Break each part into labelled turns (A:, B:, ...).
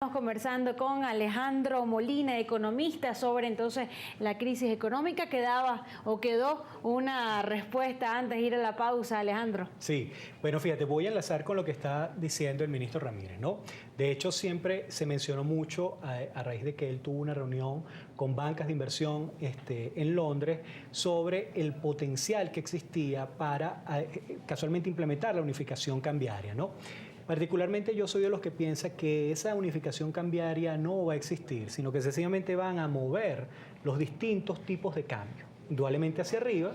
A: Estamos conversando con Alejandro Molina, economista, sobre entonces la crisis económica. Quedó una respuesta antes de ir a la pausa, Alejandro.
B: Sí, bueno, fíjate, voy a enlazar con lo que está diciendo el ministro Ramírez, ¿no? De hecho, siempre se mencionó mucho a raíz de que él tuvo una reunión con bancas de inversión en Londres sobre el potencial que existía para casualmente implementar la unificación cambiaria, ¿no? Particularmente yo soy de los que piensa que esa unificación cambiaria no va a existir, sino que sencillamente van a mover los distintos tipos de cambio, indudablemente hacia arriba,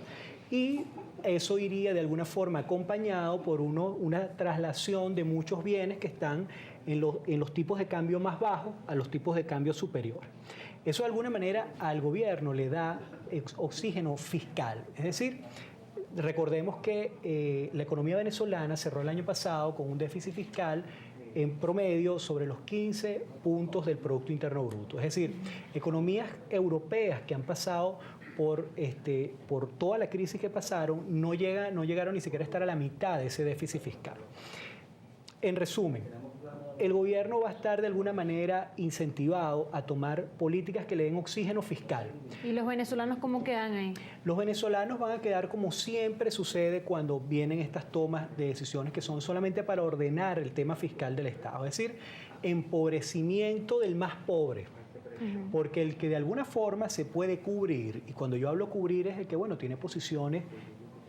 B: y eso iría de alguna forma acompañado por una traslación de muchos bienes que están en los tipos de cambio más bajos a los tipos de cambio superior. Eso de alguna manera al gobierno le da oxígeno fiscal, es decir, recordemos que la economía venezolana cerró el año pasado con un déficit fiscal en promedio sobre los 15 puntos del Producto Interno Bruto. Es decir, economías europeas que han pasado por toda la crisis que pasaron no llegaron ni siquiera a estar a la mitad de ese déficit fiscal. En resumen, el gobierno va a estar de alguna manera incentivado a tomar políticas que le den oxígeno fiscal.
A: ¿Y los venezolanos cómo quedan ahí?
B: Los venezolanos van a quedar como siempre sucede cuando vienen estas tomas de decisiones que son solamente para ordenar el tema fiscal del Estado, es decir, empobrecimiento del más pobre. Porque el que de alguna forma se puede cubrir, y cuando yo hablo cubrir es el que, bueno, tiene posiciones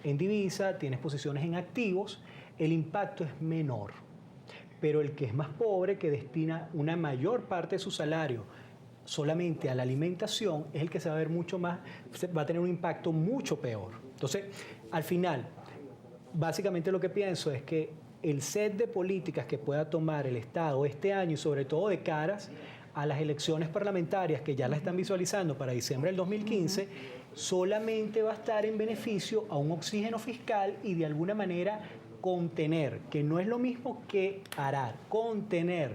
B: en divisa, tiene posiciones en activos, el impacto es menor. Pero el que es más pobre, que destina una mayor parte de su salario solamente a la alimentación, es el que se va a ver mucho más, va a tener un impacto mucho peor. Entonces, al final, básicamente lo que pienso es que el set de políticas que pueda tomar el Estado este año, y sobre todo de caras a las elecciones parlamentarias que ya la están visualizando para diciembre del 2015, solamente va a estar en beneficio a un oxígeno fiscal y de alguna manera contener, que no es lo mismo que parar, contener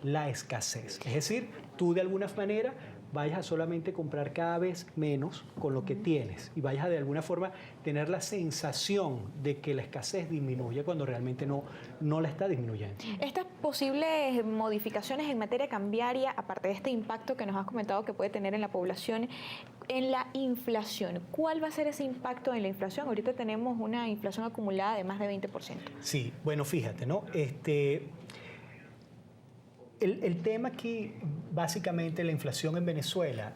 B: la escasez. Es decir, tú de alguna manera vayas a solamente comprar cada vez menos con lo que tienes y vayas a de alguna forma tener la sensación de que la escasez disminuye cuando realmente no la está disminuyendo.
C: Estas posibles modificaciones en materia cambiaria, aparte de este impacto que nos has comentado que puede tener en la población, en la inflación, ¿cuál va a ser ese impacto en la inflación? Ahorita tenemos una inflación acumulada de más de 20%.
B: Sí, bueno, fíjate, ¿no? El tema aquí, básicamente la inflación en Venezuela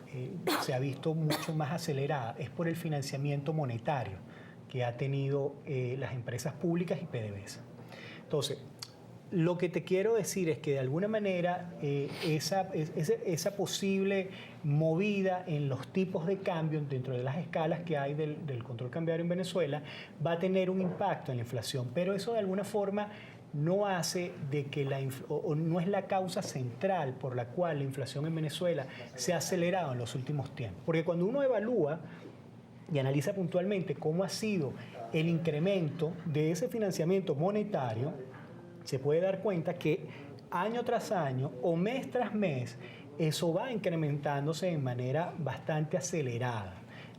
B: se ha visto mucho más acelerada, es por el financiamiento monetario que ha tenido las empresas públicas y PDVSA. Entonces, lo que te quiero decir es que de alguna manera esa posible movida en los tipos de cambio dentro de las escalas que hay del control cambiario en Venezuela va a tener un impacto en la inflación, pero eso de alguna forma no hace de que no es la causa central por la cual la inflación en Venezuela se ha acelerado en los últimos tiempos. Porque cuando uno evalúa y analiza puntualmente cómo ha sido el incremento de ese financiamiento monetario, se puede dar cuenta que año tras año o mes tras mes eso va incrementándose de manera bastante acelerada.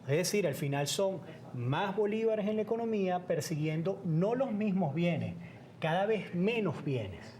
B: Es decir, al final son más bolívares en la economía persiguiendo no los mismos bienes, cada vez menos bienes.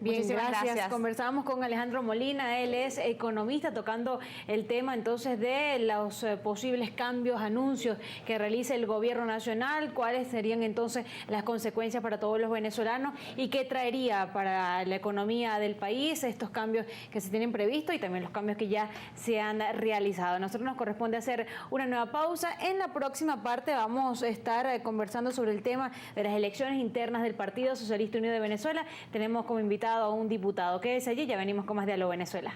A: Bien,
C: Muchísimas gracias.
A: Conversamos con Alejandro Molina, él es economista, tocando el tema entonces de los posibles cambios, anuncios que realice el gobierno nacional, cuáles serían entonces las consecuencias para todos los venezolanos y qué traería para la economía del país estos cambios que se tienen previstos y también los cambios que ya se han realizado. A nosotros nos corresponde hacer una nueva pausa. En la próxima parte vamos a estar conversando sobre el tema de las elecciones internas del Partido Socialista Unido de Venezuela. Tenemos como invitado a un diputado. Quédese allí, ya venimos con más Diálogo Venezuela.